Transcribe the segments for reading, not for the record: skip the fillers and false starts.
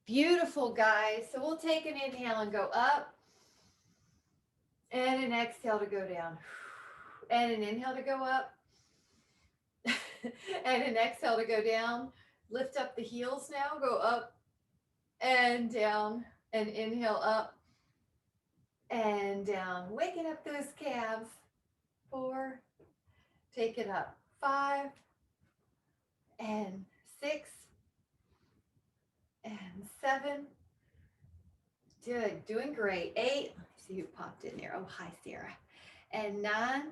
Beautiful, guys. So we'll take an inhale and go up, and an exhale to go down, and an inhale to go up, and an exhale to go down. Lift up the heels now, go up and down, and inhale up and down. Waking up those calves. 4, take it up. 5 and 6 and 7. Good, doing great. 8, let me see who popped in there. Oh, hi, Sarah. And 9,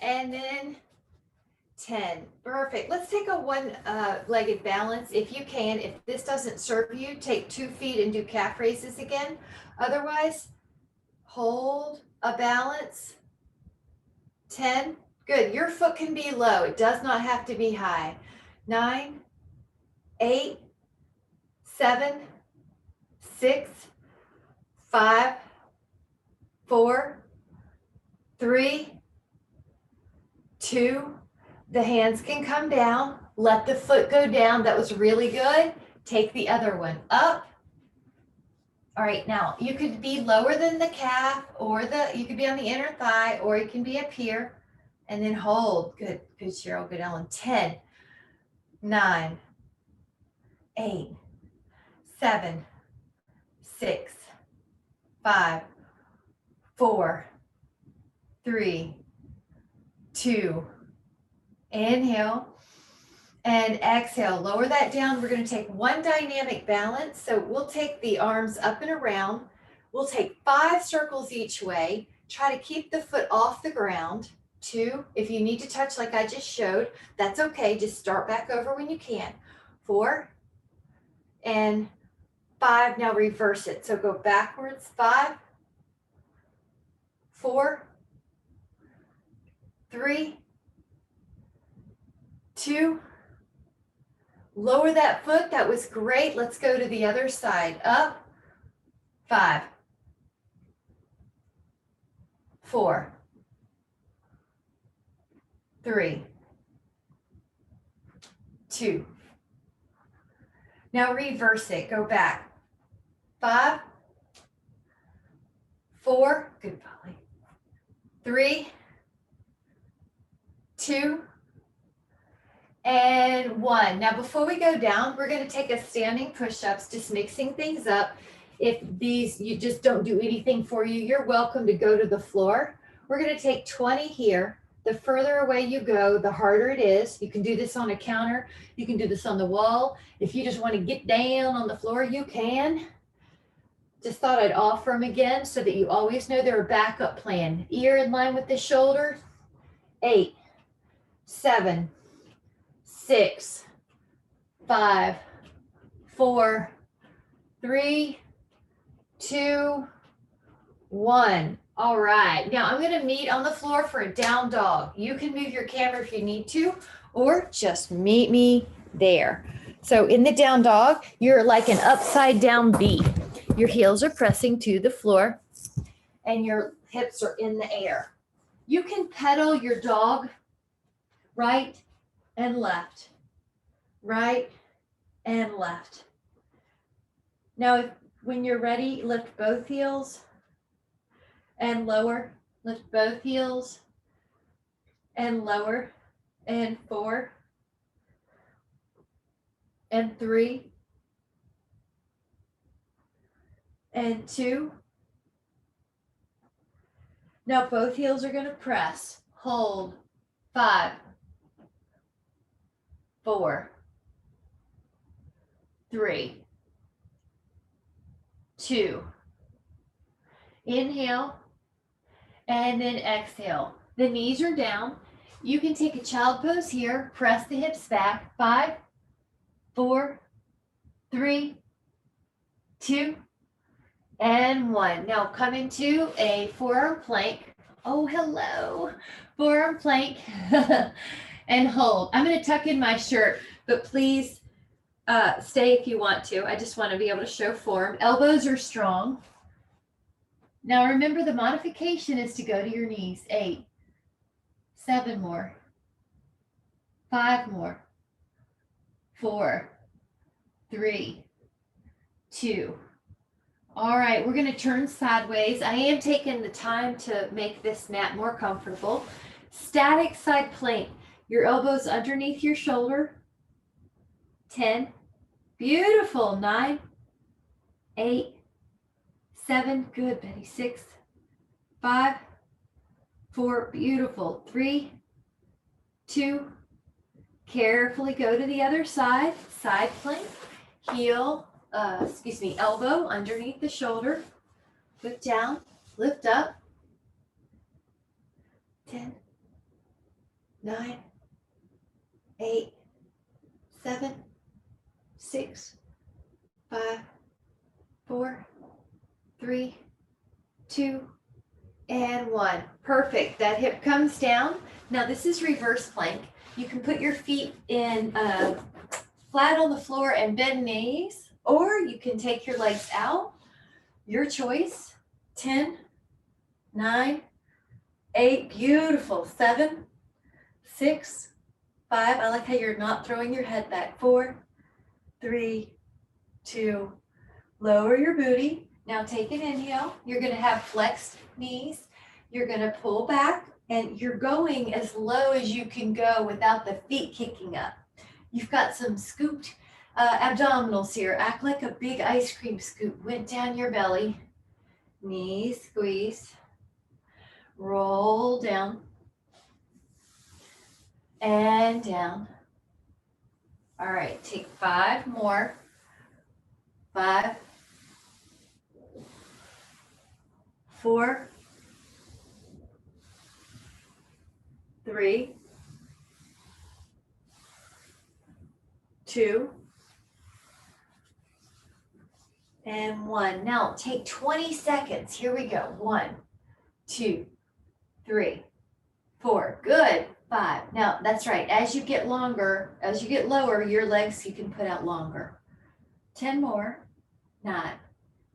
and then 10. Perfect. Let's take a one-legged balance. If you can, if this doesn't serve you, take 2 feet and do calf raises again. Otherwise, hold a balance. 10. Good. Your foot can be low. It does not have to be high. 9, 8, 7, 6, 5, 4, 3, 2. The hands can come down. Let the foot go down. That was really good. Take the other one up. All right, now you could be lower than the calf, or you could be on the inner thigh, or you can be up here, and then hold. Good, good, Cheryl. Good, Ellen. 10, 9, 8, 7, 6, 5, 4, 3, 2. Inhale and exhale. Lower that down. We're going to take one dynamic balance. So we'll take the arms up and around. We'll take 5 circles each way. Try to keep the foot off the ground. 2, if you need to touch like I just showed, that's okay. Just start back over when you can. 4 and 5. Now reverse it. So go backwards. 5, 4, 3, 2. Lower that foot. That was great. Let's go to the other side. Up. 5, 4, 3, 2. Now reverse it. Go back. 5, 4. Good, Polly. 3, 2. And 1. Now, before we go down, we're going to take a standing push-ups, just mixing things up. If these, you just don't do anything for you, you're welcome to go to the floor. We're going to take 20 here. The further away you go, the harder it is. You can do this on a counter. You can do this on the wall. If you just want to get down on the floor, you can. Just thought I'd offer them again so that you always know they're a backup plan. Ear in line with the shoulder. 8, 7, 6, 5, 4, 3, 2, 1. All right. Now I'm going to meet on the floor for a down dog. You can move your camera if you need to, or just meet me there. So in the down dog, you're like an upside down V. Your heels are pressing to the floor and your hips are in the air. You can pedal your dog right and left, right and left. Now, when you're ready, lift both heels and lower. Lift both heels and lower. And 4 and 3 and 2. Now both heels are going to press. Hold. 5, 4, 3, 2. Inhale and then exhale. The knees are down. You can take a child pose here. Press the hips back. 5, 4, 3, 2, and 1. Now come into a forearm plank. Oh, hello. Forearm plank and hold. I'm going to tuck in my shirt, but please stay if you want to. I just want to be able to show form. Elbows are strong. Now remember, the modification is to go to your knees. 8, 7 more, 5 more, 4, 3, 2. All right, we're going to turn sideways. I am taking the time to make this mat more comfortable. Static side plank. Your elbows underneath your shoulder. 10. Beautiful. 9, 8, 7. Good, Betty. 6, 5, 4. Beautiful. 3, 2. Carefully go to the other side. Side plank. Heel, elbow underneath the shoulder. Lift down, lift up. 10, 9, 8, 7, 6, 5, 4, 3, 2, and 1. Perfect. That hip comes down. Now this is reverse plank. You can put your feet in flat on the floor and bend knees, or you can take your legs out. Your choice. 10, 9, 8. Beautiful. 7, 6, 5. I like how you're not throwing your head back. 4, 3, 2. Lower your booty. Now take an inhale. You're going to have flexed knees. You're going to pull back, and you're going as low as you can go without the feet kicking up. You've got some scooped abdominals here. Act like a big ice cream scoop. Went down your belly. Knees squeeze. Roll down. And down. All right, take 5 more. 5, 4, 3, 2, and 1. Now take 20 seconds. Here we go. 1, 2, 3, 4. Good. 5. Now that's right. As you get longer, as you get lower, your legs you can put out longer. 10 more. 9.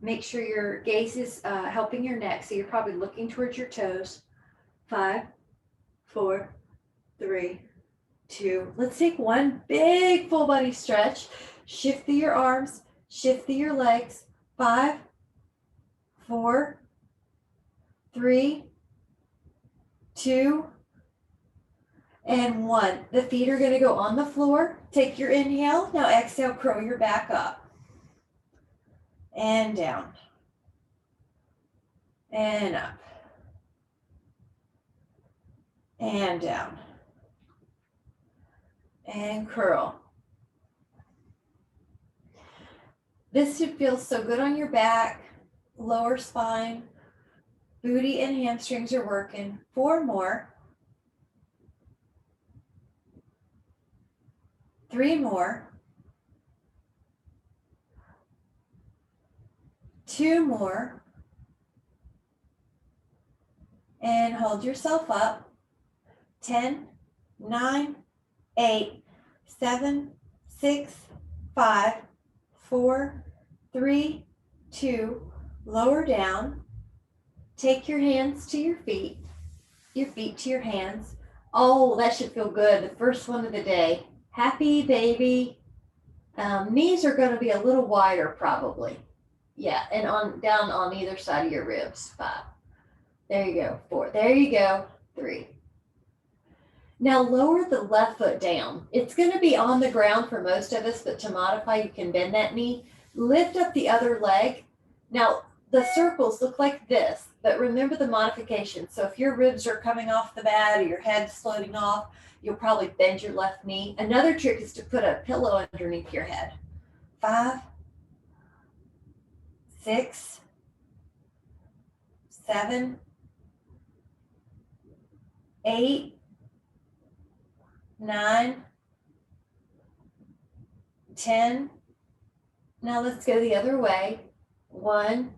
Make sure your gaze is helping your neck, so you're probably looking towards your toes. 5, 4, 3, 2. Let's take one big full body stretch. Shift through your arms, shift through your legs. 5, 4, 3, 2, and 1. The feet are going to go on the floor. Take your inhale. Now exhale, curl your back up. And down. And up. And down. And curl. This should feel so good on your back, lower spine, booty and hamstrings are working. 4 more. 3 more. 2 more. And hold yourself up. 10, 9, 8, 7, 6, 5, 4, 3, 2. Lower down. Take your hands to your feet to your hands. Oh, that should feel good. The first one of the day. Happy baby. Knees are going to be a little wider probably. Yeah, and down on either side of your ribs. 5. There you go. 4. There you go. 3. Now lower the left foot down. It's going to be on the ground for most of us, but to modify, you can bend that knee. Lift up the other leg. Now the circles look like this, but remember the modification. So if your ribs are coming off the mat or your head's floating off, you'll probably bend your left knee. Another trick is to put a pillow underneath your head. 5, 6, 7, 8, 9, 10. Now let's go the other way. 1,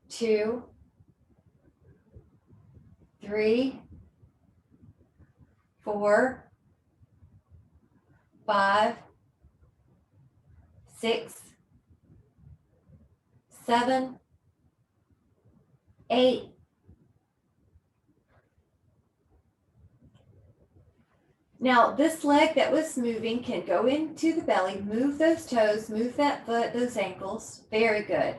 2, 3, 4, 5, 6, 7, 8, Now, this leg that was moving can go into the belly, move those toes, move that foot, those ankles. Very good.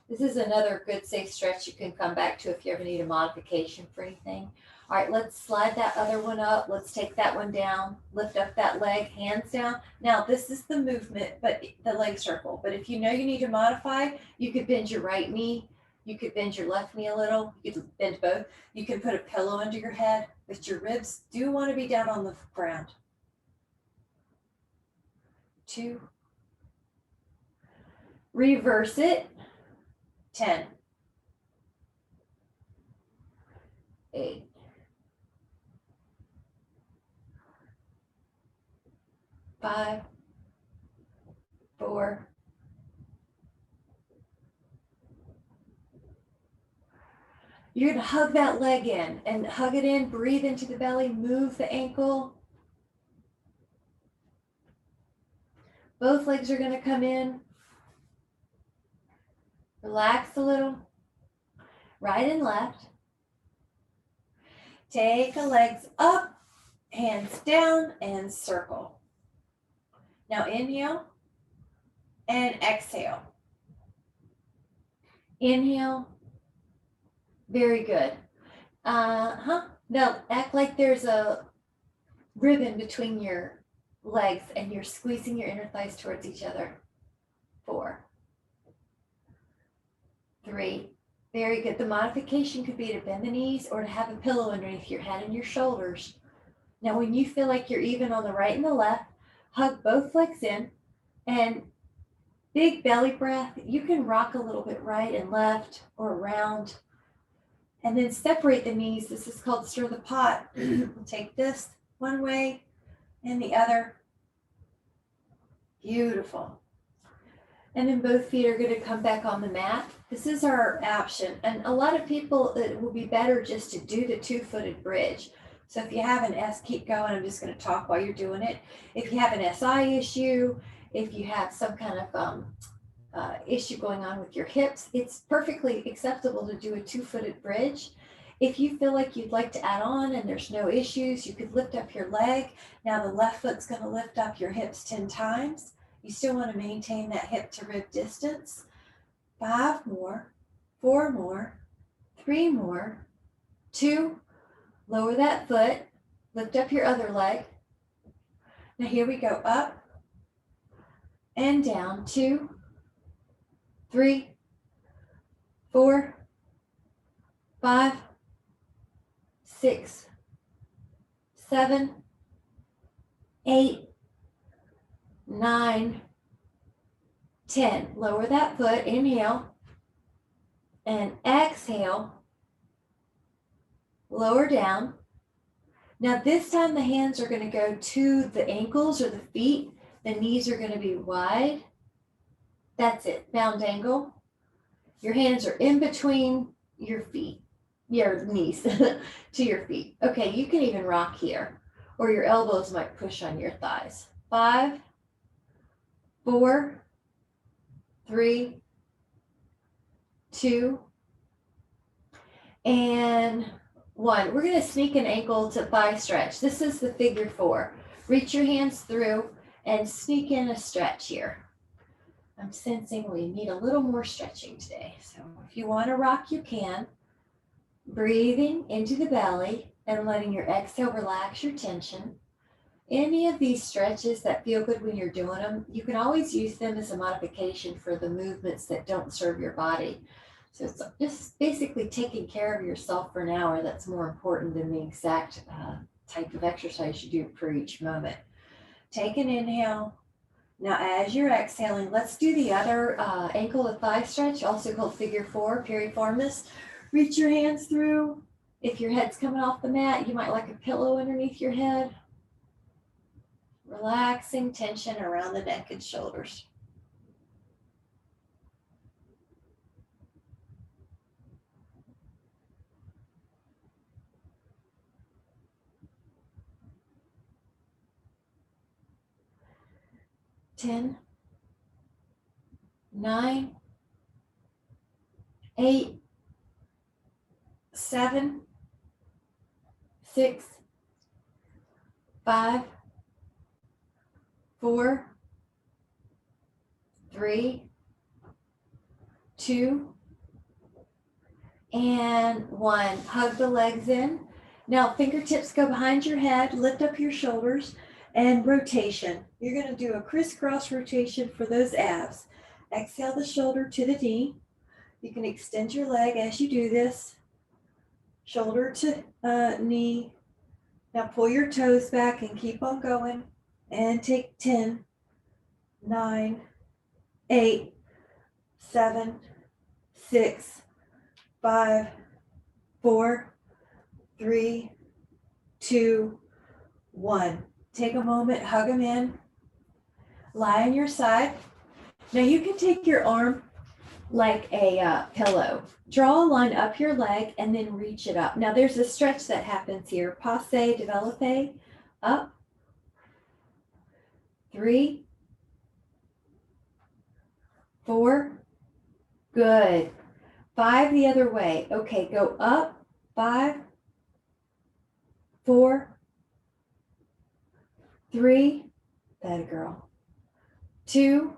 This is another good safe stretch you can come back to if you ever need a modification for anything. All right, let's slide that other one up. Let's take that one down, lift up that leg, hands down. Now, this is the movement, but the leg circle. But if you know you need to modify, you could bend your right knee. You could bend your left knee a little. You could bend both. You can put a pillow under your head, but your ribs do want to be down on the ground. 2. Reverse it. 10. 8. 5. 4. 3. You're going to hug that leg in and hug it in, breathe into the belly, move the ankle. Both legs are going to come in. Relax a little. Right and left. Take the legs up, hands down, and circle. Now inhale and exhale. Inhale. Very good. Now act like there's a ribbon between your legs and you're squeezing your inner thighs towards each other. 4. 3. Very good. The modification could be to bend the knees or to have a pillow underneath your head and your shoulders. Now, when you feel like you're even on the right and the left, hug both legs in and big belly breath. You can rock a little bit right and left or around. And then separate the knees. This is called stir the pot. Take this one way and the other. Beautiful. And then both feet are going to come back on the mat. This is our option. And a lot of people, it will be better just to do the 2-footed bridge. So if you have an S, keep going. I'm just going to talk while you're doing it. If you have an SI issue, if you have some kind of issue going on with your hips, it's perfectly acceptable to do a 2-footed bridge. If you feel like you'd like to add on and there's no issues, you could lift up your leg. Now the left foot's going to lift up your hips 10 times. You still want to maintain that hip to rib distance. 5 more, 4 more, 3 more, 2. Lower that foot, lift up your other leg. Now here we go, up and down. 2, 3, 4, 5, 6, 7, 8, 9, 10. Lower that foot, inhale, and exhale. Lower down. Now this time the hands are going to go to the ankles or the feet. The knees are going to be wide. That's it, bound angle. Your hands are in between your feet, your knees to your feet. Okay, you can even rock here, or your elbows might push on your thighs. 5, 4, 3, 2, and 1. We're going to sneak an ankle to thigh stretch. This is the figure 4. Reach your hands through and sneak in a stretch here. I'm sensing we need a little more stretching today. So if you want to rock, you can. Breathing into the belly and letting your exhale relax your tension. Any of these stretches that feel good when you're doing them, you can always use them as a modification for the movements that don't serve your body. So it's just basically taking care of yourself for an hour. That's more important than the exact type of exercise you do for each moment. Take an inhale. Now, as you're exhaling, let's do the other ankle to thigh stretch, also called figure 4, piriformis. Reach your hands through. If your head's coming off the mat, you might like a pillow underneath your head. Relaxing tension around the neck and shoulders. Ten, 9, 8, 7, 6, 5, 4, 3, 2, and 1. Hug the legs in. Now fingertips go behind your head, lift up your shoulders, and rotation. You're going to do a crisscross rotation for those abs. Exhale the shoulder to the knee. You can extend your leg as you do this. Shoulder to knee. Now pull your toes back and keep on going. And take 10, 9, 8, 7, 6, 5, 4, 3, 2, 1. Take a moment, hug them in. Lie on your side. Now you can take your arm like a pillow. Draw a line up your leg and then reach it up. Now there's a stretch that happens here. Passe, developpe, up. 3, 4, good. 5 the other way. Okay, go up, 5, 4, 3, that girl, 2.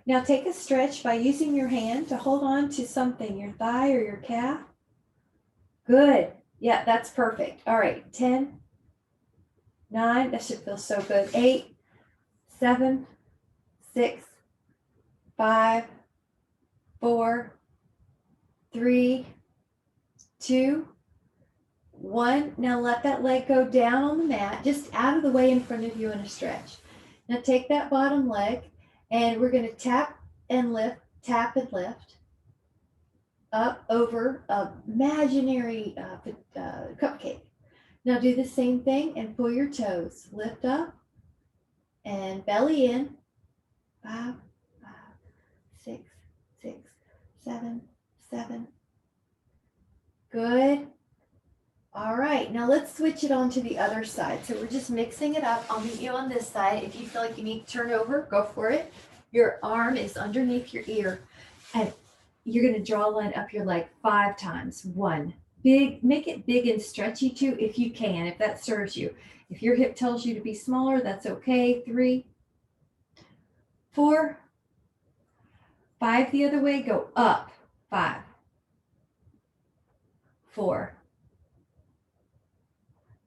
Now take a stretch by using your hand to hold on to something, your thigh or your calf. Good. Yeah, that's perfect. All right, 10, 9, that should feel so good. 8, 7, 6, 5, 4, 3, 2, 1. Now let that leg go down on the mat, just out of the way in front of you in a stretch. Now take that bottom leg and we're going to tap and lift, tap and lift up over a imaginary cupcake. Now do the same thing and pull your toes. Lift up and belly in. 5, 5, 6, 6, 7, 7. Good. All right, now let's switch it on to the other side. So we're just mixing it up. I'll meet you on this side. If you feel like you need to turn over, go for it. Your arm is underneath your ear and you're going to draw a line up your leg 5 times. 1. Big, make it big and stretchy too if you can, if that serves you. If your hip tells you to be smaller, that's okay. 3, 4, 5 the other way, go up. 5, 4,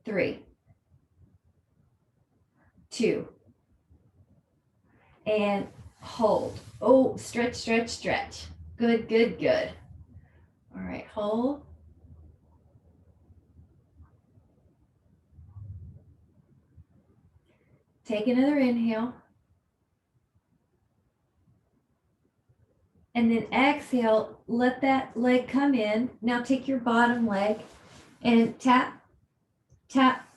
3, 2, and hold. Oh, stretch, stretch, stretch. Good, good, good. All right, hold. Take another inhale. And then exhale, let that leg come in. Now take your bottom leg and tap, tap,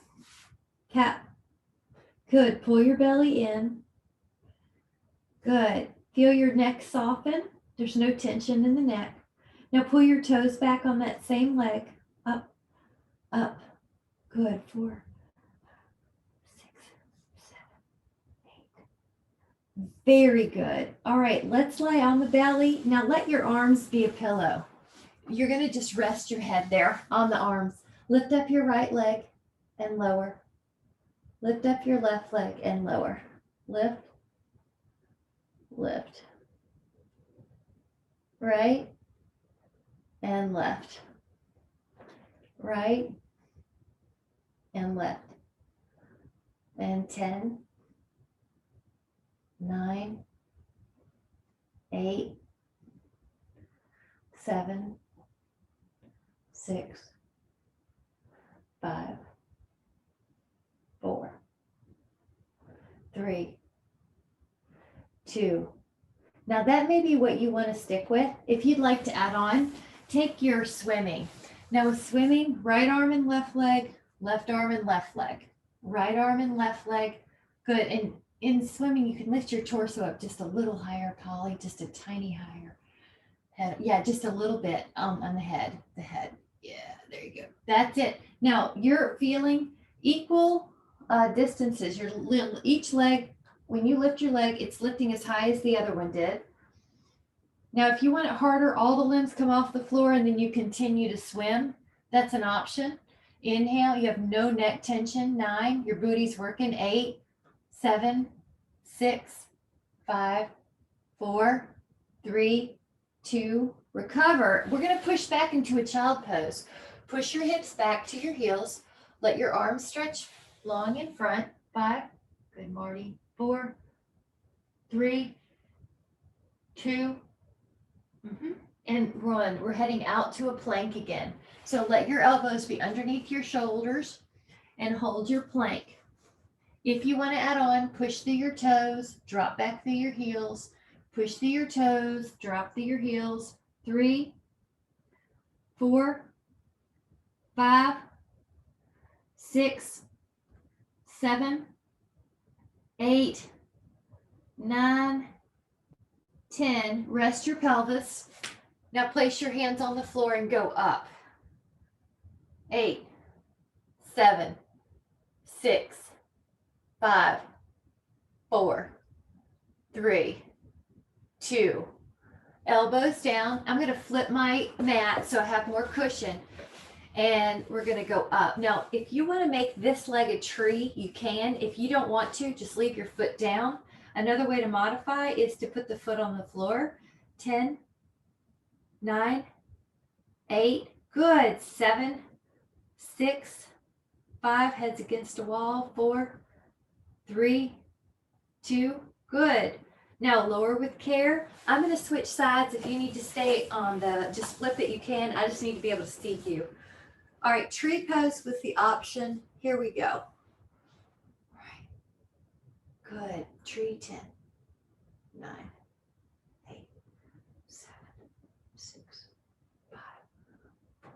tap. Good. Pull your belly in. Good. Feel your neck soften. There's no tension in the neck. Now pull your toes back on that same leg. Up, up. Good. 4, 6, 7, 8. Very good. All right, let's lie on the belly. Now let your arms be a pillow. You're going to just rest your head there on the arms. Lift up your right leg and lower. Lift up your left leg and lower. Lift, lift. Right and left. Right and left. And 10, 9, 8, 7, 6, 5, 4, 3, 2. Now that may be what you want to stick with. If you'd like to add on, take your swimming. Now with swimming, right arm and left leg, left arm and left leg, right arm and left leg. Good. And in swimming, you can lift your torso up just a little higher, Polly, just a tiny higher. Head. Yeah, just a little bit on the head. The head. Yeah, there you go. That's it. Now you're feeling equal distances. Each leg, when you lift your leg, it's lifting as high as the other one did. Now, if you want it harder, all the limbs come off the floor and then you continue to swim. That's an option. Inhale, you have no neck tension. 9, your booty's working. 8, 7, 6, 5, 4, 3, 2, recover. We're going to push back into a child pose. Push your hips back to your heels. Let your arms stretch long in front. 5, good, Marty. 4, 3, 2, and run. We're heading out to a plank again. So let your elbows be underneath your shoulders and hold your plank. If you want to add on, push through your toes, drop back through your heels, push through your toes, drop through your heels. 3, 4, 5, 6, 7, 8, 9, 10. Rest your pelvis. Now place your hands on the floor and go up. 8, 7, 6, 5, 4, 3, 2. Elbows down. I'm going to flip my mat so I have more cushion. And we're going to go up. Now, if you want to make this leg a tree, you can. If you don't want to, just leave your foot down. Another way to modify is to put the foot on the floor. 10, 9, 8, good. 7, 6, 5, heads against a wall. 4, 3, 2, good. Now lower with care. I'm going to switch sides. If you need to stay on just flip it, you can. I just need to be able to see you. All right, tree pose with the option. Here we go. All right, good. Tree. 10, 9, 8, 7, 6, 5, 4,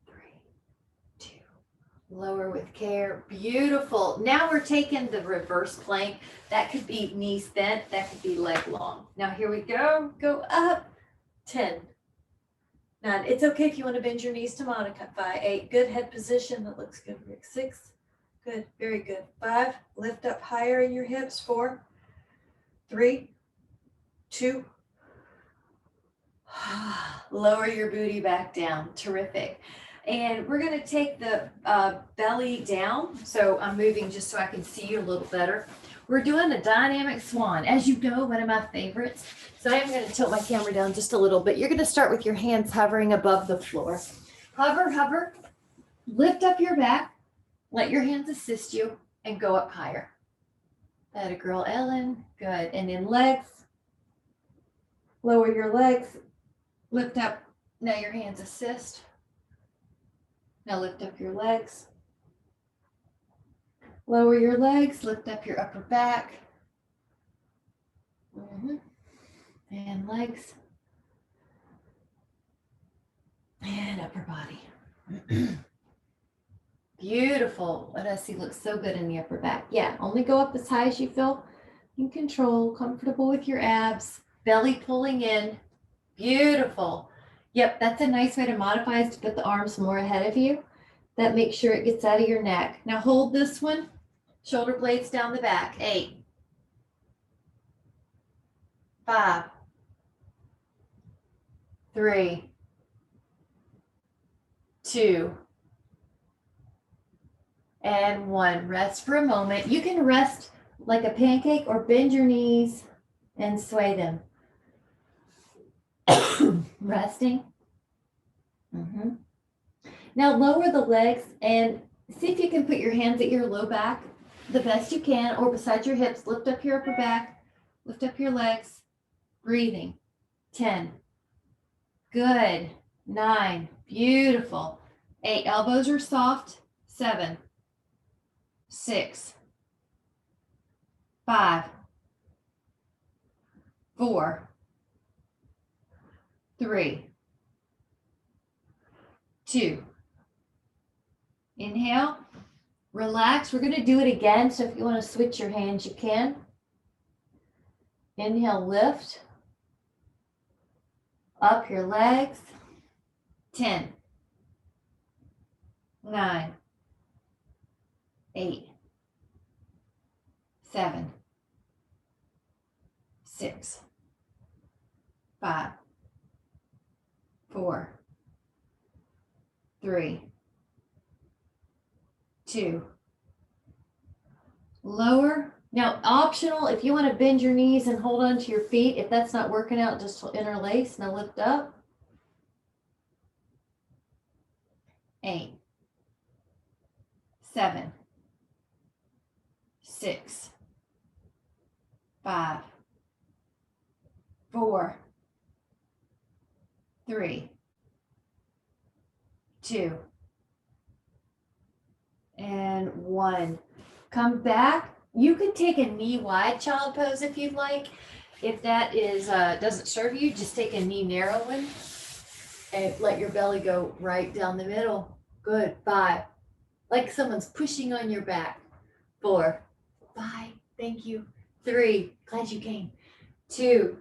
3, 2. Lower with care. Beautiful. Now we're taking the reverse plank. That could be knees bent. That could be leg long. Now here we go. Go up. 10. 9. It's okay if you want to bend your knees to modify. 8. Good head position. That looks good, Rick. 6. Good. Very good. 5. Lift up higher in your hips. 4, 3, 2. Lower your booty back down. Terrific. And we're going to take the belly down. So I'm moving just so I can see you a little better. We're doing a dynamic swan. As you know, one of my favorites. So I am going to tilt my camera down just a little bit. You're going to start with your hands hovering above the floor. Hover, hover. Lift up your back. Let your hands assist you and go up higher. That a girl, Ellen. Good. And then legs. Lower your legs. Lift up. Now your hands assist. Now lift up your legs. Lower your legs, lift up your upper back. And legs. And upper body. Beautiful. What I see looks so good in the upper back. Yeah, only go up as high as you feel in control, comfortable with your abs, belly pulling in. Beautiful. Yep, that's a nice way to modify is to put the arms more ahead of you. That makes sure it gets out of your neck. Now hold this one. Shoulder blades down the back. 8, 5, 3, 2, and 1. Rest for a moment. You can rest like a pancake or bend your knees and sway them. Resting. Now lower the legs and see if you can put your hands at your low back the best you can or beside your hips. Lift up your upper back. Lift up your legs. Breathing. 10. Good. 9. Beautiful. 8. Elbows are soft. 7, 6, 5, 4, 3, 2. Inhale, relax. We're going to do it again. So if you want to switch your hands, you can. Inhale, lift. Up your legs. 10, 9, 8, 7, 6, 5, 4, 3, 2. Lower. Now, optional, if you want to bend your knees and hold on to your feet, if that's not working out, just interlace. Now lift up. 8, 7, 6, 5, 4, 3, 2, and 1. Come back. You can take a knee wide child pose if you'd like. If that is doesn't serve you, just take a knee narrow one and let your belly go right down the middle. Good. 5. Like someone's pushing on your back. 4, 5. Thank you. 3. Glad you came. 2.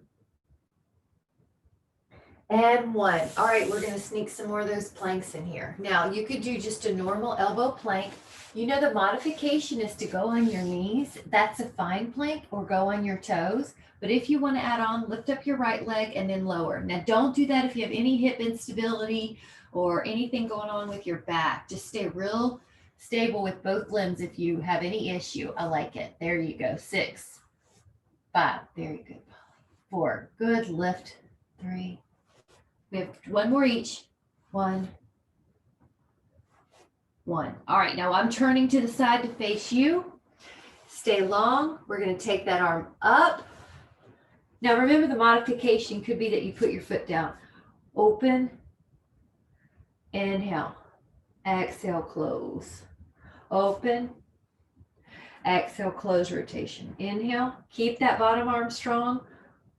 And 1. All right, we're going to sneak some more of those planks in here. Now, you could do just a normal elbow plank. You know, the modification is to go on your knees. That's a fine plank, or go on your toes. But if you want to add on, lift up your right leg and then lower. Now, don't do that if you have any hip instability or anything going on with your back. Just stay real stable with both limbs if you have any issue. I like it. There you go. 6, 5. Very good. 4. Good. Lift. 3. We have 1 more each. 1. 1. All right, now I'm turning to the side to face you. Stay long. We're going to take that arm up. Now remember, the modification could be that you put your foot down. Open. Inhale. Exhale, close. Open. Exhale, close rotation. Inhale. Keep that bottom arm strong.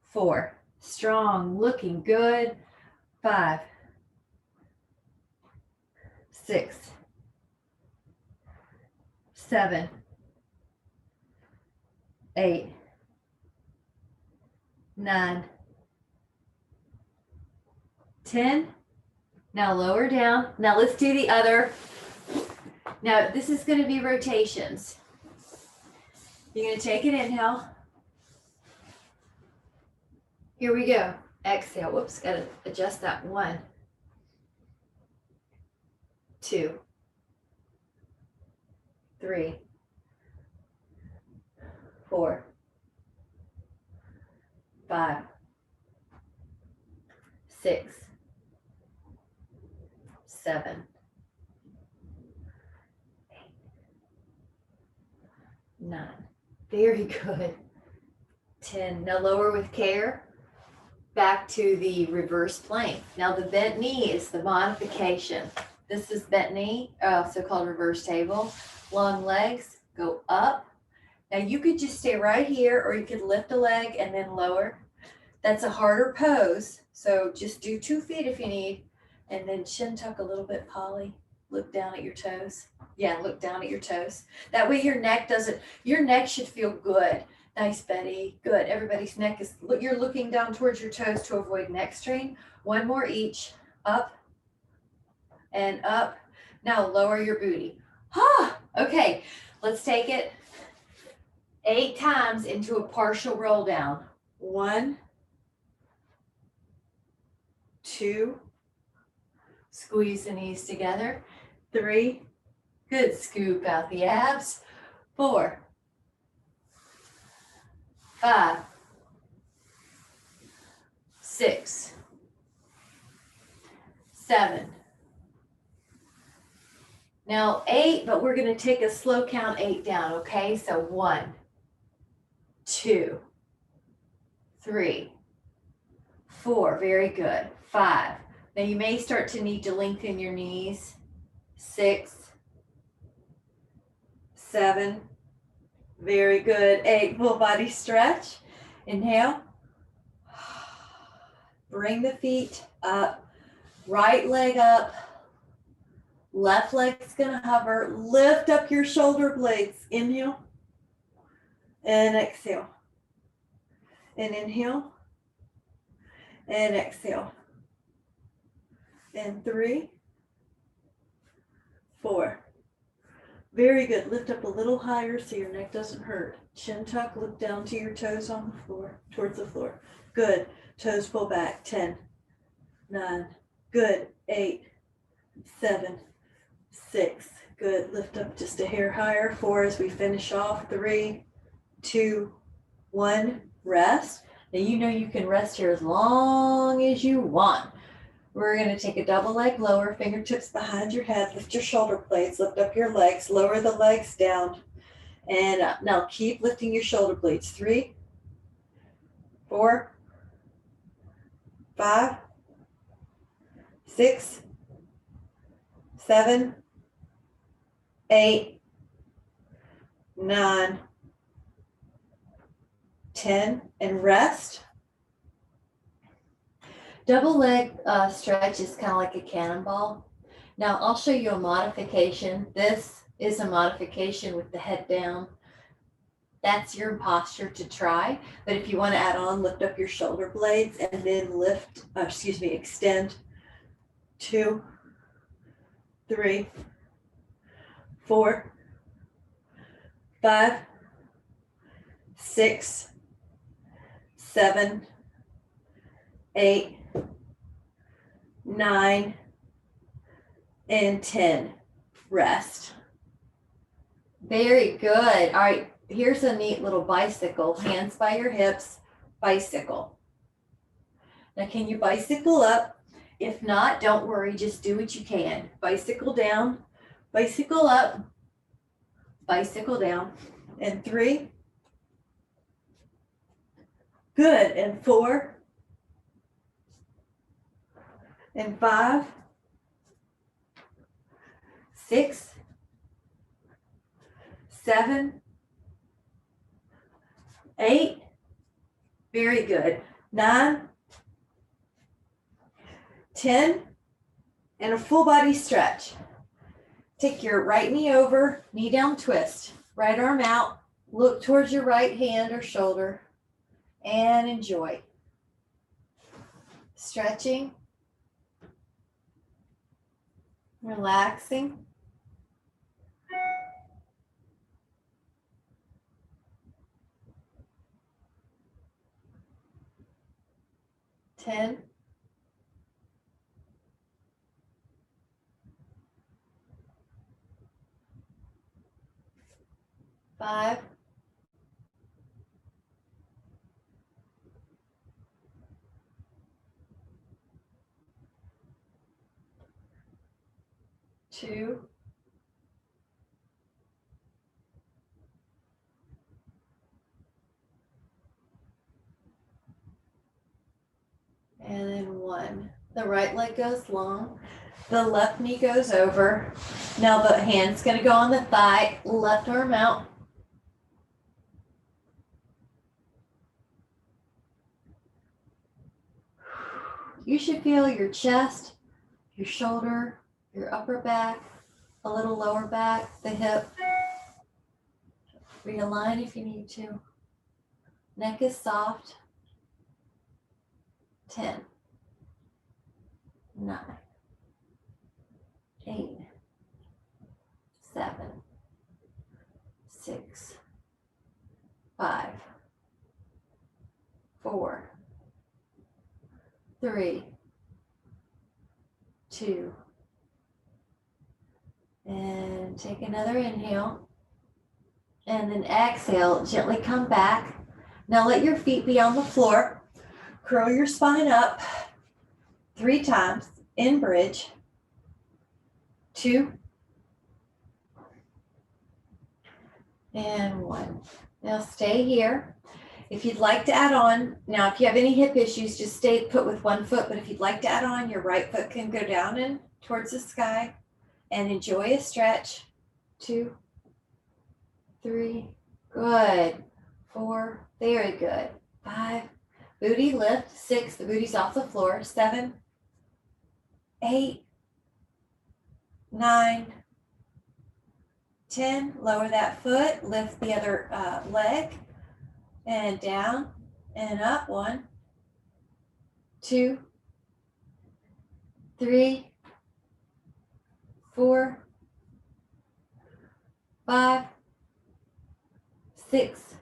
4. Strong. Looking good. 5. 6. 7. 8. 9. 10. Now lower down. Now let's do the other. Now this is going to be rotations. You're going to take an inhale. Here we go. Exhale. Whoops, got to adjust that. 1, 2, 3, 4, 5, 6, 7, 8, 9. Very good. 10. Now lower with care. Back to the reverse plank. Now the bent knee is the modification. This is bent knee, so-called reverse table. Long legs, go up. Now you could just stay right here, or you could lift a leg and then lower. That's a harder pose, so just do 2 feet if you need, and then chin tuck a little bit, Polly. Look down at your toes. Yeah, look down at your toes. That way your neck should feel good. Nice, Betty. Good. Everybody's neck is, you're looking down towards your toes to avoid neck strain. 1 more each. Up and up. Now lower your booty. Okay, let's take it 8 times into a partial roll down. 1, 2, squeeze the knees together. 3, good, scoop out the abs. 4, 5, 6, 7. Now 8, but we're going to take a slow count 8 down, okay? So 1, 2, 3, 4, very good. 5. Now you may start to need to lengthen your knees. 6, 7, very good. 8, full body stretch. Inhale. Bring the feet up. Right leg up. Left leg's gonna hover. Lift up your shoulder blades. Inhale. And exhale. And inhale. And exhale. And 3, 4. Very good. Lift up a little higher so your neck doesn't hurt. Chin tuck, look down to your toes on the floor, towards the floor. Good. Toes pull back. 10, 9. Good. 8, 7, 6. Good. Lift up just a hair higher. 4 as we finish off. 3, 2, 1. Rest. Now you know you can rest here as long as you want. We're going to take a double leg lower, fingertips behind your head, lift your shoulder blades, lift up your legs, lower the legs down, and up. Now keep lifting your shoulder blades. 3, 4, 5, 6, 7, 8, 9, 10, and rest. Double leg stretch is kind of like a cannonball. Now I'll show you a modification. This is a modification with the head down. That's your posture to try. But if you want to add on, lift up your shoulder blades and then extend. 2, 3, 4, 5, 6, 7, 8, 9, and 10. Rest. Very good. All right, here's a neat little bicycle. Hands by your hips, bicycle. Now, can you bicycle up? If not, don't worry, just do what you can. Bicycle down, bicycle up, bicycle down, and 3. Good, and 4, and 5, 6, 7, 8, very good, 9, 10, and a full body stretch. Take your right knee over, knee down twist, right arm out, look towards your right hand or shoulder, and enjoy. Stretching, relaxing. Ten. 5, 2, and then 1. The right leg goes long. The left knee goes over. Now the hand's going to go on the thigh, left arm out. You should feel your chest, your shoulder, your upper back, a little lower back, the hip. Realign if you need to. Neck is soft. 10, 9, 8, 7, 6, 5, 4, 3, 2, and take another inhale, and then exhale, gently come back. Now let your feet be on the floor. Curl your spine up 3 times in bridge. 2, and 1. Now stay here. If you'd like to add on, now if you have any hip issues, just stay put with 1 foot, but if you'd like to add on, your right foot can go down and towards the sky, and enjoy a stretch. 2, 3, good. 4, very good. 5, booty lift. 6, the booty's off the floor. 7, 8, 9, 10, lower that foot, lift the other leg, and down and up. 1, 2, 3, 4, 5, 6,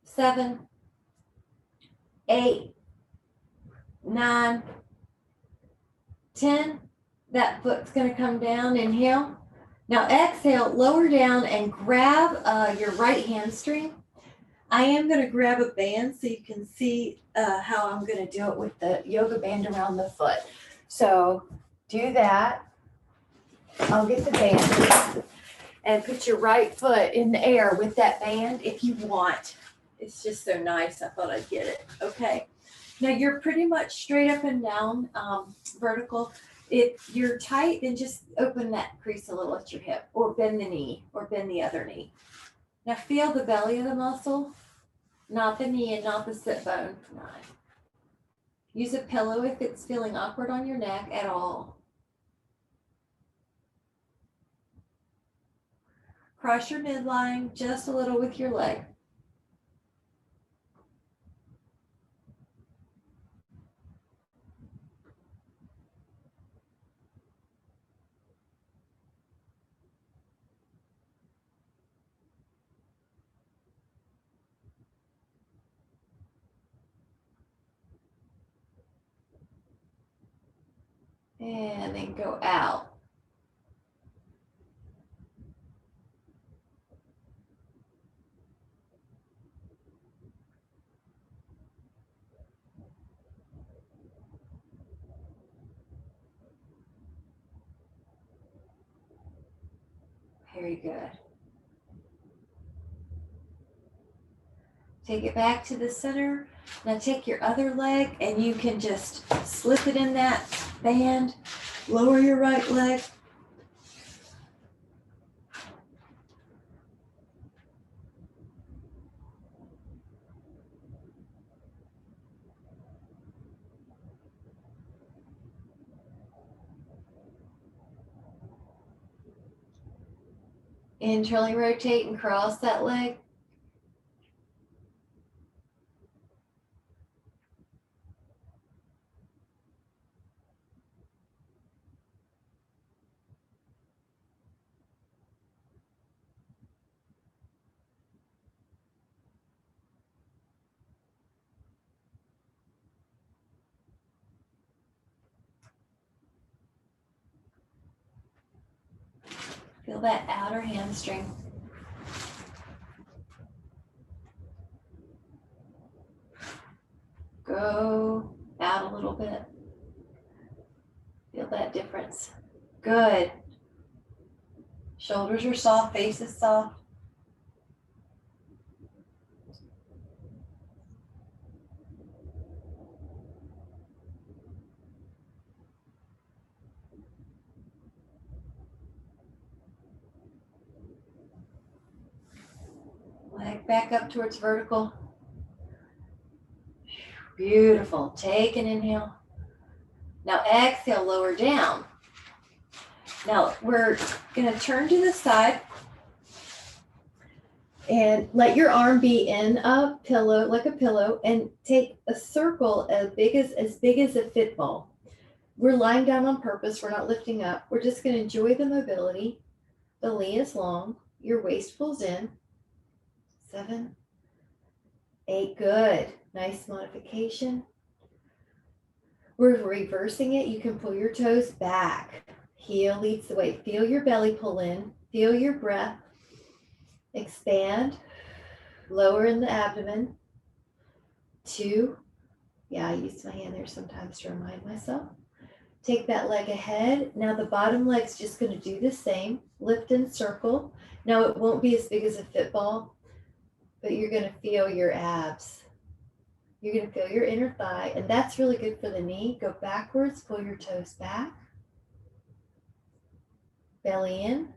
7, 8, 9, 10. That foot's gonna come down, inhale. Now exhale, lower down and grab your right hamstring. I am gonna grab a band so you can see how I'm gonna do it with the yoga band around the foot. So do that. I'll get the band and put your right foot in the air with that band if you want. It's just so nice, I thought I'd get it. Okay, now you're pretty much straight up and down, vertical. If you're tight, then just open that crease a little at your hip, or bend the knee, or bend the other knee. Now feel the belly of the muscle, not the knee and not the sit bone. Use a pillow if it's feeling awkward on your neck at all. Cross your midline just a little with your leg. And then go out. Very good. Take it back to the center. Now take your other leg and you can just slip it in that band. Lower your right leg. Internally rotate and cross that leg. Feel that outer hamstring. Go out a little bit. Feel that difference. Good. Shoulders are soft, face is soft. Leg back up towards vertical. Beautiful. Take an inhale. Now exhale, lower down. Now we're going to turn to the side and let your arm be in a pillow, like a pillow, and take a circle as big as a football. We're lying down on purpose. We're not lifting up. We're just going to enjoy the mobility. The knee is long. Your waist pulls in. 7, 8, good. Nice modification. We're reversing it. You can pull your toes back. Heel leads the way. Feel your belly pull in. Feel your breath. Expand. Lower in the abdomen. 2. Yeah, I use my hand there sometimes to remind myself. Take that leg ahead. Now the bottom leg's just going to do the same. Lift and circle. Now it won't be as big as a football, but you're going to feel your abs. You're going to feel your inner thigh, and that's really good for the knee. Go backwards, pull your toes back. Belly in.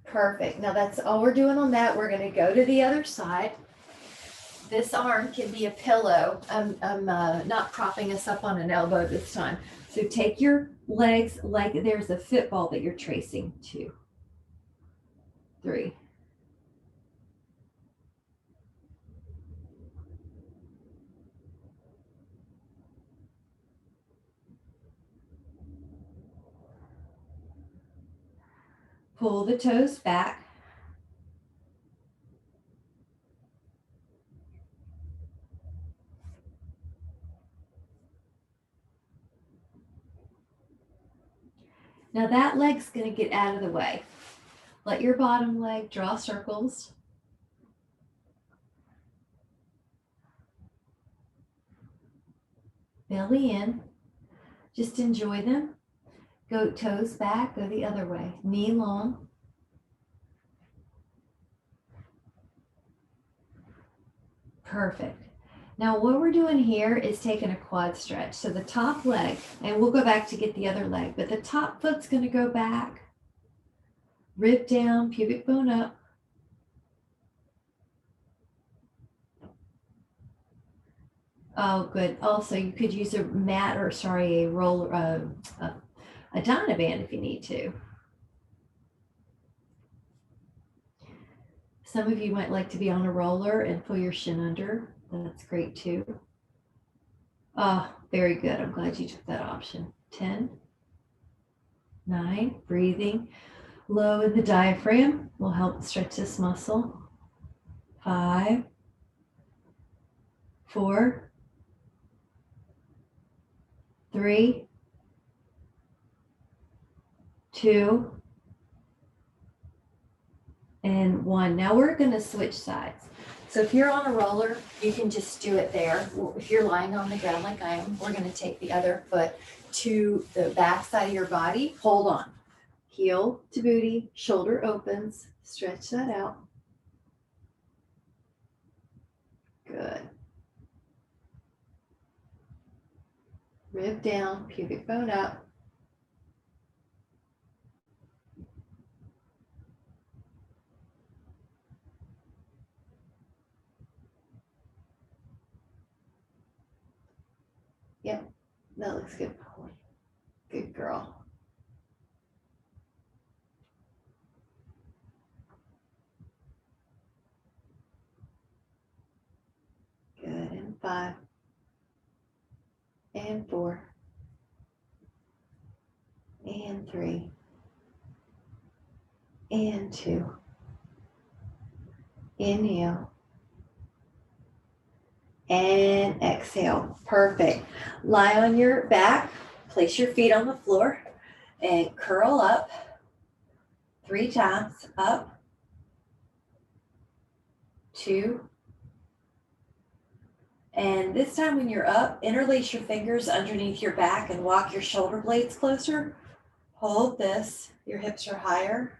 Perfect. Now that's all we're doing on that. We're going to go to the other side. This arm can be a pillow. I'm not propping us up on an elbow this time. So take your legs like there's a football that you're tracing. 2, 3. Pull the toes back. Now that leg's going to get out of the way. Let your bottom leg draw circles. Belly in. Just enjoy them. Go toes back, go the other way. Knee long. Perfect. Now what we're doing here is taking a quad stretch. So the top leg, and we'll go back to get the other leg, but the top foot's going to go back, rib down, pubic bone up. Oh, good. Also, you could use a mat or sorry, a roller, a Donna band if you need to. Some of you might like to be on a roller and pull your shin under. That's great too. Oh, very good. I'm glad you took that option. 10, 9, breathing. Low in the diaphragm will help stretch this muscle. 5, 4, 3, 2, and 1. Now we're going to switch sides. So if you're on a roller, you can just do it there. If you're lying on the ground like I am, we're going to take the other foot to the back side of your body. Hold on. Heel to booty, shoulder opens. Stretch that out. Good. Rib down, pubic bone up. Yep, that looks good. Good girl. Good, and 5, and 4, and 3, and 2. Inhale. And exhale. Perfect. Lie on your back, place your feet on the floor, and curl up 3 times. Up, 2, and this time when you're up, interlace your fingers underneath your back and walk your shoulder blades closer. Hold this. Your hips are higher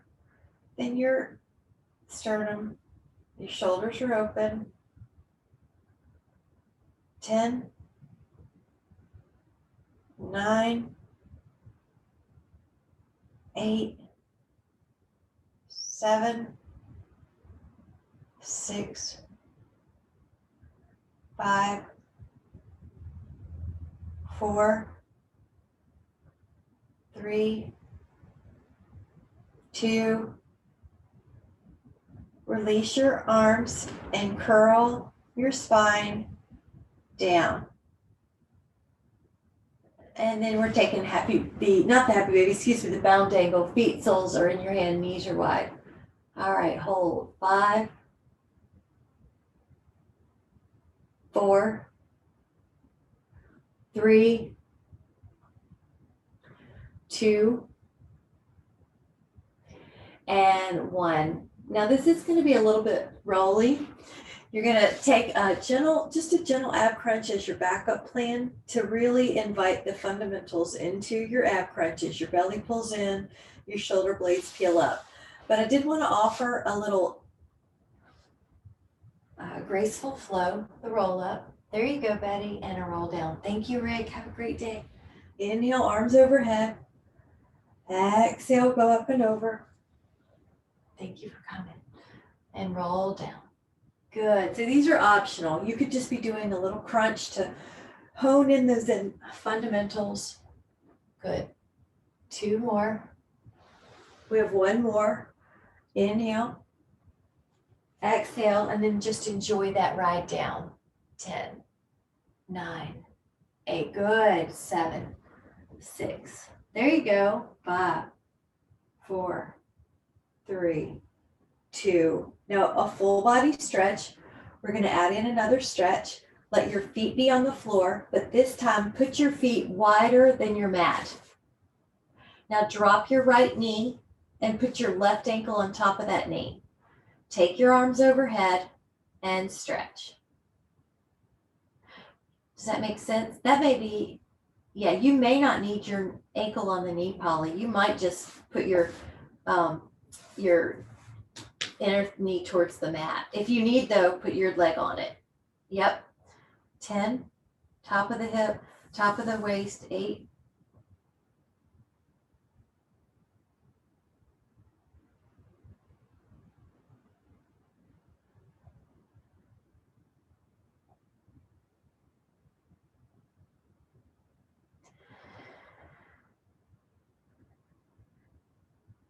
than your sternum. Your shoulders are open. 10, 9, 8, 7, 6, 5, 4, 3, 2. Release your arms and curl your spine down. And then we're taking not the happy baby, excuse me, the bound angle. Feet, soles are in your hand, knees are wide. All right, hold. 5, 4, 3, 2, and 1. Now this is going to be a little bit rolly. You're going to take just a gentle ab crunch as your backup plan to really invite the fundamentals into your ab crunch as your belly pulls in, your shoulder blades peel up. But I did want to offer a little graceful flow, the roll up. There you go, Betty, and a roll down. Thank you, Rick. Have a great day. Inhale, arms overhead. Exhale, go up and over. Thank you for coming. And roll down. Good. So these are optional. You could just be doing a little crunch to hone in those fundamentals. Good. 2 more. We have 1 more. Inhale. Exhale, and then just enjoy that ride down. 10, 9, 8. Good. 7, 6. There you go. 5, 4, 3, 2. Now a full body stretch. We're going to add in another stretch. Let your feet be on the floor, but this time put your feet wider than your mat. Now drop your right knee and put your left ankle on top of that knee. Take your arms overhead and stretch. Does that make sense? That may be, yeah, you may not need your ankle on the knee, Polly. You might just put your inner knee towards the mat. If you need, though, put your leg on it. Yep. 10, top of the hip, top of the waist, 8.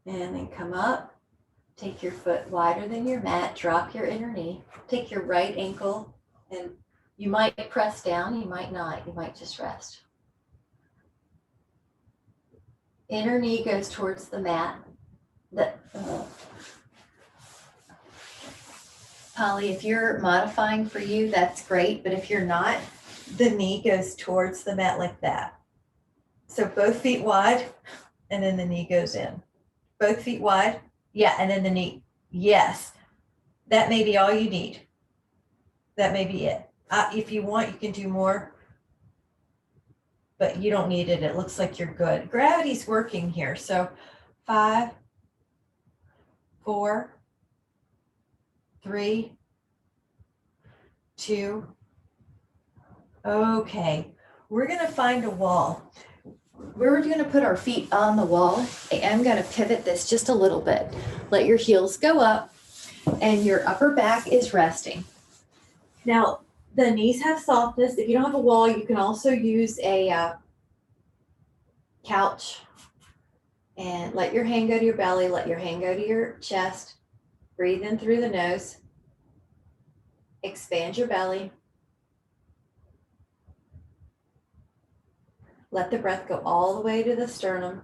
And then come up. Take your foot wider than your mat. Drop your inner knee. Take your right ankle, and you might press down. You might not. You might just rest. Inner knee goes towards the mat. Polly, if you're modifying for you, that's great. But if you're not, the knee goes towards the mat like that. So both feet wide, and then the knee goes in. Both feet wide. Yeah, and then the knee. Yes. That may be all you need. That may be it. If you want, you can do more, but you don't need it. It looks like you're good. Gravity's working here. So 5, 4, 3, 2. Okay. We're going to find a wall. We're going to put our feet on the wall. I'm going to pivot this just a little bit. Let your heels go up and your upper back is resting. Now, the knees have softness. If you don't have a wall, you can also use a couch. And let your hand go to your belly. Let your hand go to your chest. Breathe in through the nose. Expand your belly. Let the breath go all the way to the sternum.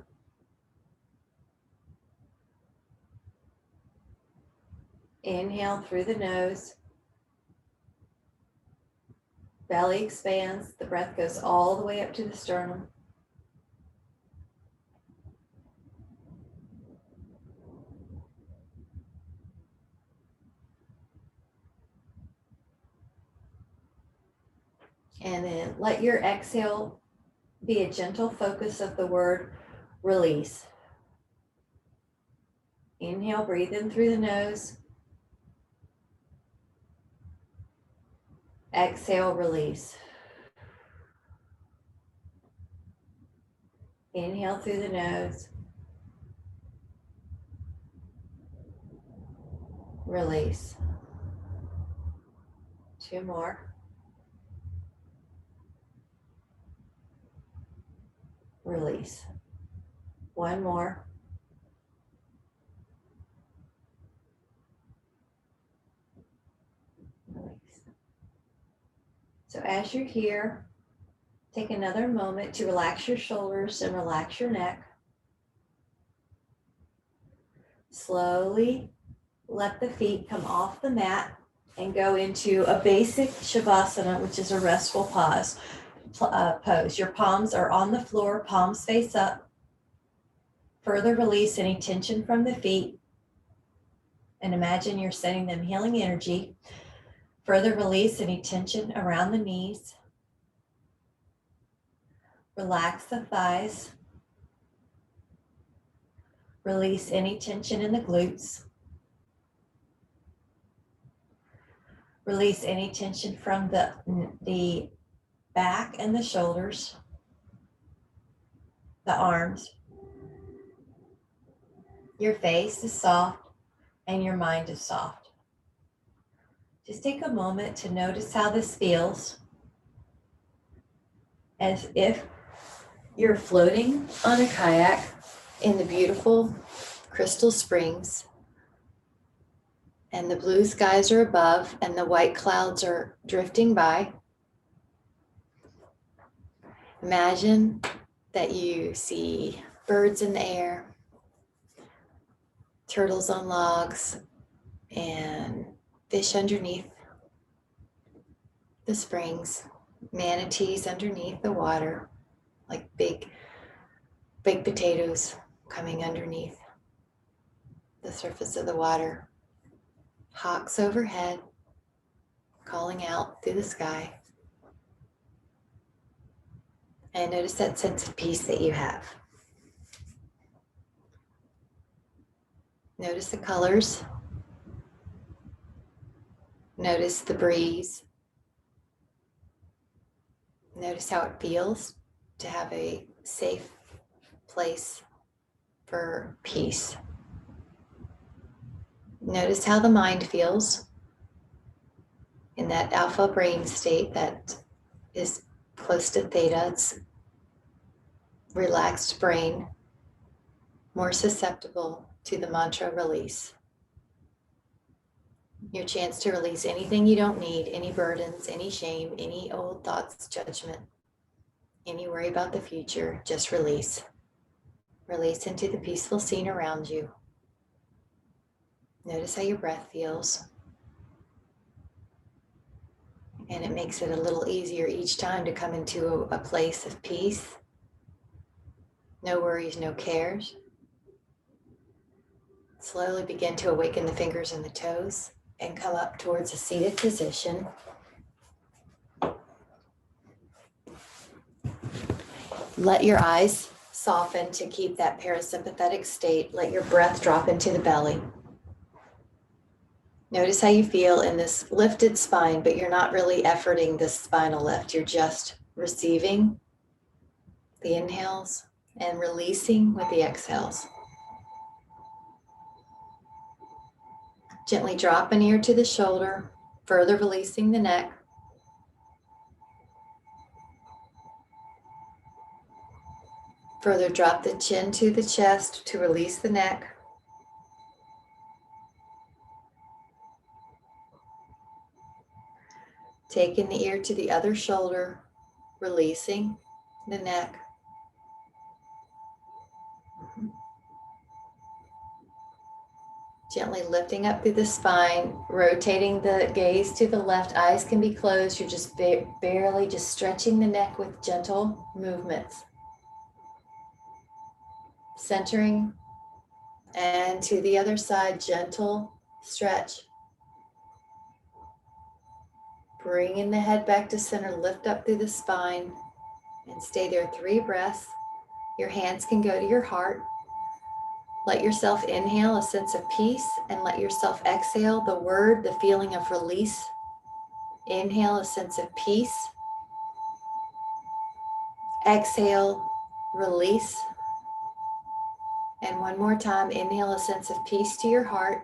Inhale through the nose. Belly expands. The breath goes all the way up to the sternum. And then let your exhale be a gentle focus of the word release. Inhale, breathe in through the nose. Exhale, release. Inhale through the nose. Release. 2 more. Release. 1 more. Release. So as you're here, take another moment to relax your shoulders and relax your neck. Slowly let the feet come off the mat and go into a basic Shavasana, which is a restful pose. Your palms are on the floor, palms face up. Further release any tension from the feet. And imagine you're sending them healing energy. Further release any tension around the knees. Relax the thighs. Release any tension in the glutes. Release any tension from the back and the shoulders, the arms. Your face is soft and your mind is soft. Just take a moment to notice how this feels, as if you're floating on a kayak in the beautiful crystal springs, and the blue skies are above and the white clouds are drifting by. Imagine that you see birds in the air, turtles on logs, and fish underneath the springs, manatees underneath the water, like big baked potatoes. coming underneath the surface of the water. Hawks overhead, calling out through the sky. And notice that sense of peace that you have. Notice the colors. Notice the breeze. Notice how it feels to have a safe place for peace. Notice how the mind feels in that alpha brain state that is close to theta. It's relaxed brain, more susceptible to the mantra release. Your chance to release anything you don't need, any burdens, any shame, any old thoughts, judgment, any worry about the future, just release. Release into the peaceful scene around you. Notice how your breath feels. And it makes it a little easier each time to come into a place of peace. No worries, no cares. Slowly begin to awaken the fingers and the toes and come up towards a seated position. Let your eyes soften to keep that parasympathetic state. Let your breath drop into the belly. Notice how you feel in this lifted spine, but you're not really efforting this spinal lift. You're just receiving the inhales and releasing with the exhales. Gently drop an ear to the shoulder, further releasing the neck. Further drop the chin to the chest to release the neck. Taking the ear to the other shoulder, releasing the neck. Gently lifting up through the spine, rotating the gaze to the left. Eyes can be closed. You're just barely just stretching the neck with gentle movements. Centering, and to the other side, gentle stretch. Bringing the head back to center, lift up through the spine and stay there 3 breaths. Your hands can go to your heart. Let yourself inhale a sense of peace and let yourself exhale the word, the feeling of release. Inhale a sense of peace. Exhale, release. And one more time, inhale a sense of peace to your heart.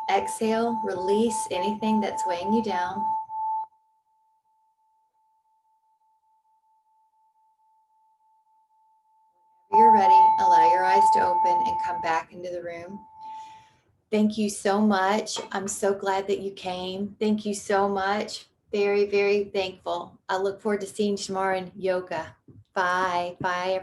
Exhale, release anything that's weighing you down. When you're ready, allow your eyes to open and come back into the room. Thank you so much. I'm so glad that you came. Thank you so much. Very, very thankful. I look forward to seeing you tomorrow in yoga. Bye. Bye, everyone.